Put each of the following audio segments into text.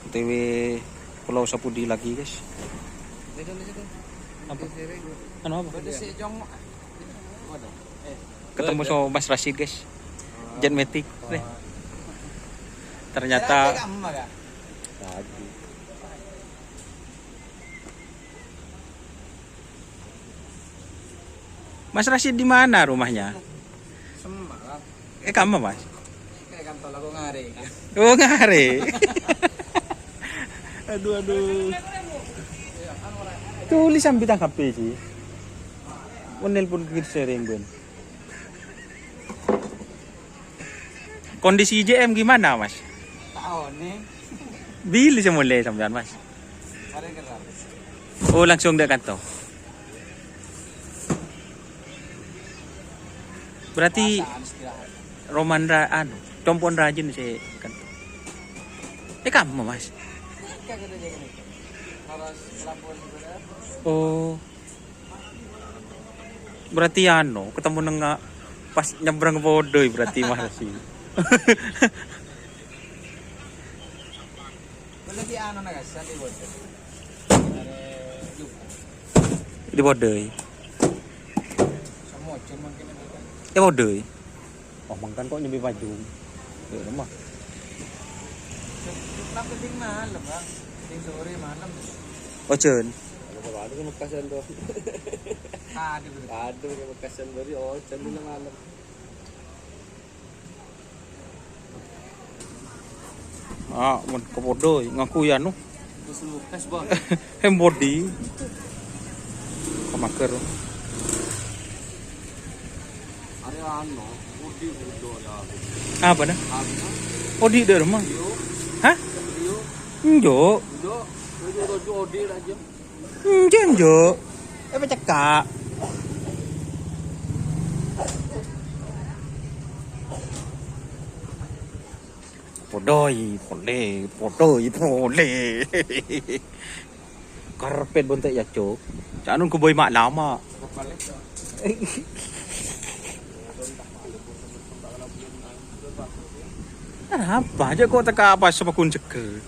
OTW Pulau Sapudi lagi guys. Apa? Ano apa? Ketemu sama Mas Rashid guys. Jet Matic. Ternyata lagi. Mas Rashid di mana rumahnya? Semarang. Kamu Mas? Kayak kantor aku ngare. Oh ngare. Aduh. Tulisan bitang HP sih. Menelpon ke sering gue. Kondisi JM gimana Mas? Tahu nih. Bili semula sampean Mas. Mari keras. Oh langsung dia kantor. Berarti Roman Tompon rajin sih kan. Kamu Mas? Oh. Berarti ketemu nengak pas nyebrang bodoh berarti Mas sih. Lagi nagasya di bodoh. Di bodoh. Semua cuma kini Bodoh. Oh mangkan kok nyembi baju. Ya mah. Kenapa ting malam bang? Ting sore malam. Ocen. Kalau ada Mekasan tuh. Ada Mekasan dari Ocen di malam. Mun ke bodoh ngaku ya nu. Terus Mekas bang. Body. Kemaker. Ada Odi bodoh ya. Apa dah? Odi di rumah. Hah? Njo. Odi aja. Njo. Cekak. Podoi, pole. Karpet bontek ya cok. Jangan ku boy mak lama. Apa aja kok teka apa sama kun ceker.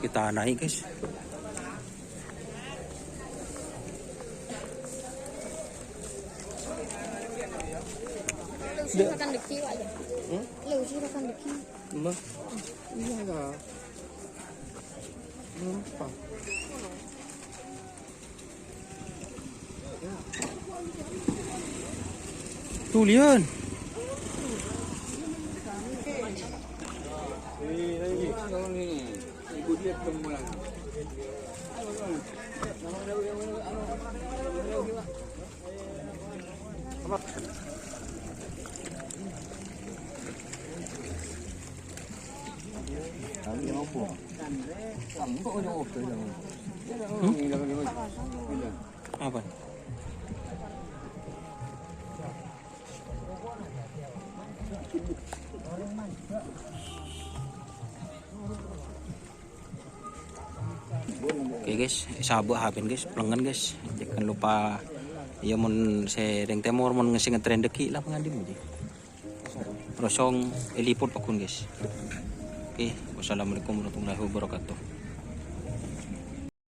Kita naik guys. Makan deki aja. Lu sih makan deki. Mah. Iya enggak. Apa? Tuh lian. Ibu dia ketemu lagi. Apa? Oke guys, sabuk habis guys, pelengan guys. Jangan lupa ya mun sering temor mun ngisi ngetren deki lah pengandim aja. Rosong eliput pakun guys. Oke, wassalamualaikum warahmatullahi wabarakatuh.